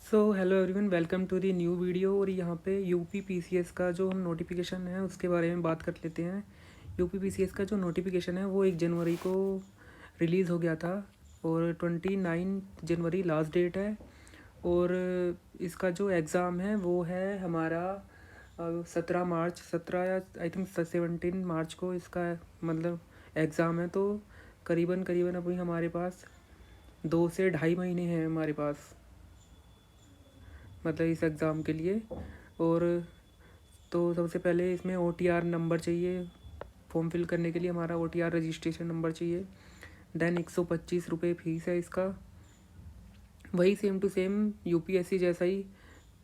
So hello everyone, welcome to the new video. और यहाँ पे यूपी पीसीएस का जो हम नोटिफिकेशन है उसके बारे में बात कर लेते हैं। यूपी पीसीएस का जो नोटिफिकेशन है वो 1 जनवरी को रिलीज़ हो गया था और 29 जनवरी लास्ट डेट है। और इसका जो एग्ज़ाम है वो है हमारा 17 मार्च, 17 या आई थिंक 17 मार्च को इसका मतलब एग्ज़ाम है। तो करीबन करीबन अभी हमारे पास 2 से ढाई महीने हैं हमारे पास, मतलब इस एग्ज़ाम के लिए। और तो सबसे पहले इसमें OTR नंबर चाहिए। फॉर्म फिल करने के लिए हमारा OTR रजिस्ट्रेशन नंबर चाहिए। देन 125 रुपये फ़ीस है इसका। वही सेम टू सेम यूपीएससी जैसा ही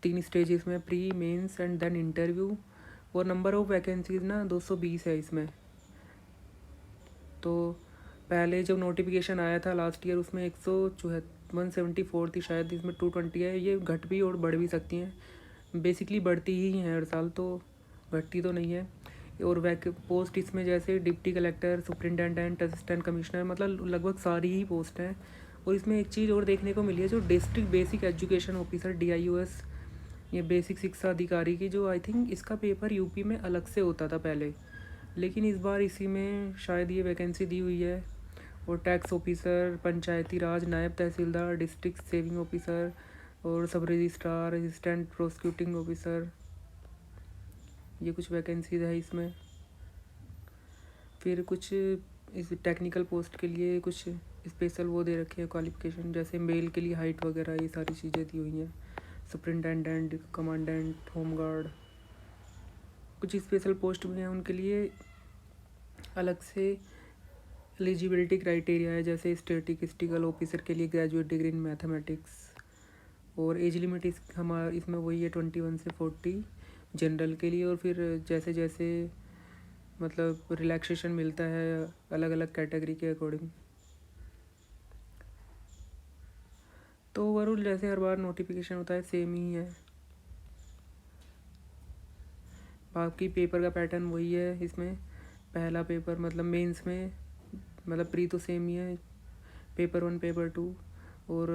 3 स्टेजेस में, pre, mains and then interview. और नंबर ऑफ़ वैकेंसीज ना 220 है इसमें। तो पहले जो नोटिफिकेशन आया था लास्ट ईयर उसमें 174 थी शायद, इसमें 220 है। ये घट भी और बढ़ भी सकती हैं, बेसिकली बढ़ती ही हैं हर साल, तो घटती तो नहीं है। और पोस्ट इसमें जैसे deputy collector, superintendent, assistant commissioner, मतलब लगभग सारी ही पोस्ट हैं। और इसमें एक चीज़ और देखने को मिली है, जो district basic education officer DIOS, ये बेसिक शिक्षा अधिकारी की, जो आई थिंक इसका पेपर यूपी में अलग से होता था पहले, लेकिन इस बार इसी में शायद ये वैकेंसी दी हुई है। और टैक्स ऑफिसर, पंचायती राज, नायब तहसीलदार, डिस्ट्रिक्ट सेविंग ऑफिसर और सब रजिस्ट्रार, असिस्टेंट प्रोसिक्यूटिंग ऑफिसर, ये कुछ वैकेंसीज है इसमें। फिर कुछ इस टेक्निकल पोस्ट के लिए कुछ स्पेशल वो दे रखे हैं क्वालिफिकेशन, जैसे मेल के लिए हाइट वगैरह, ये सारी चीज़ें दी हुई हैं। सुपरिटेंडेंट, कमांडेंट, होमगार्ड, कुछ स्पेशल पोस्ट भी हैं उनके लिए अलग से एलिजिबिलिटी क्राइटेरिया है, जैसे स्टैटिस्टिकल ऑफिसर के लिए ग्रेजुएट डिग्री इन मैथमेटिक्स। और एज लिमिट हमारा इसमें वही है 21 से 40 जनरल के लिए। और फिर जैसे जैसे मतलब रिलैक्सेशन मिलता है अलग अलग कैटेगरी के अकॉर्डिंग। तो ओवरऑल जैसे हर बार नोटिफिकेशन होता है सेम ही है। बाकी पेपर का पैटर्न वही है इसमें। पहला पेपर मतलब मेंस में, मतलब प्री तो सेम ही है, पेपर 1, पेपर 2। और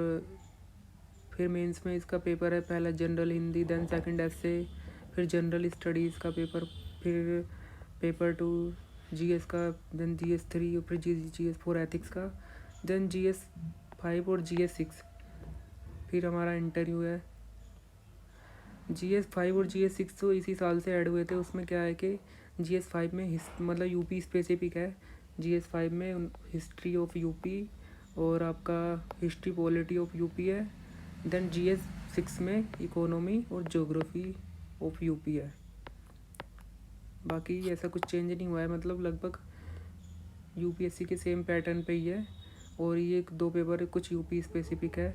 फिर मेंस में इसका पेपर है पहला जनरल हिंदी, देन सेकंड ऐसे, फिर जनरल स्टडीज़ का पेपर, फिर पेपर 2 GS का, देन GS 3 और फिर GS 4 एथिक्स का, देन GS 5 और GS 6। फिर हमारा इंटरव्यू है। GS 5 और GS 6 तो इसी साल से ऐड हुए थे। उसमें क्या है कि GS 5 में मतलब यूपी स्पेसिफिक है। GS 5 में हिस्ट्री ऑफ यूपी और आपका हिस्ट्री पॉलिटी ऑफ यूपी है। देन GS 6 में इकोनॉमी और ज्योग्राफी ऑफ यूपी है। बाकी ऐसा कुछ चेंज नहीं हुआ है, मतलब लगभग यूपीएससी के सेम पैटर्न पे ही है। और ये 2 पेपर कुछ यूपी स्पेसिफिक है।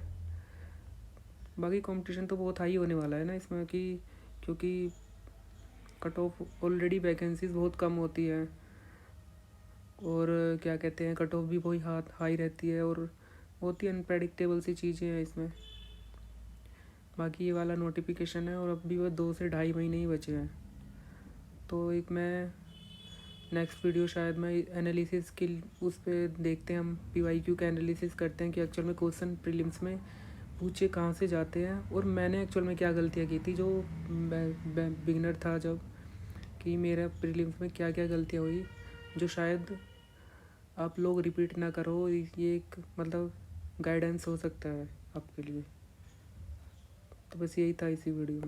बाकी कंपटीशन तो बहुत हाई होने वाला है ना इसमें, कि क्योंकि कट ऑफ ऑलरेडी वैकेंसीज बहुत कम होती है। और क्या कहते हैं, कट ऑफ भी बहुत हाई रहती है और बहुत ही अनप्रेडिक्टेबल सी चीज़ें हैं इसमें। बाकी ये वाला नोटिफिकेशन है और अब भी वह 2 से ढाई महीने ही बचे हैं। तो एक मैं नेक्स्ट वीडियो शायद मैं एनालिसिस की उस पर देखते हैं, हम PYQ का एनालिसिस करते हैं कि एक्चुअल में क्वेश्चन प्रीलिम्स में पूछे कहाँ से जाते हैं और मैंने एक्चुअल में क्या गलतियाँ की थी जो बिगनर था जब, कि मेरा प्रीलिम्स में क्या क्या गलतियाँ हुई जो शायद आप लोग रिपीट ना करो। ये एक मतलब गाइडेंस हो सकता है आपके लिए। तो बस यही था इसी वीडियो में।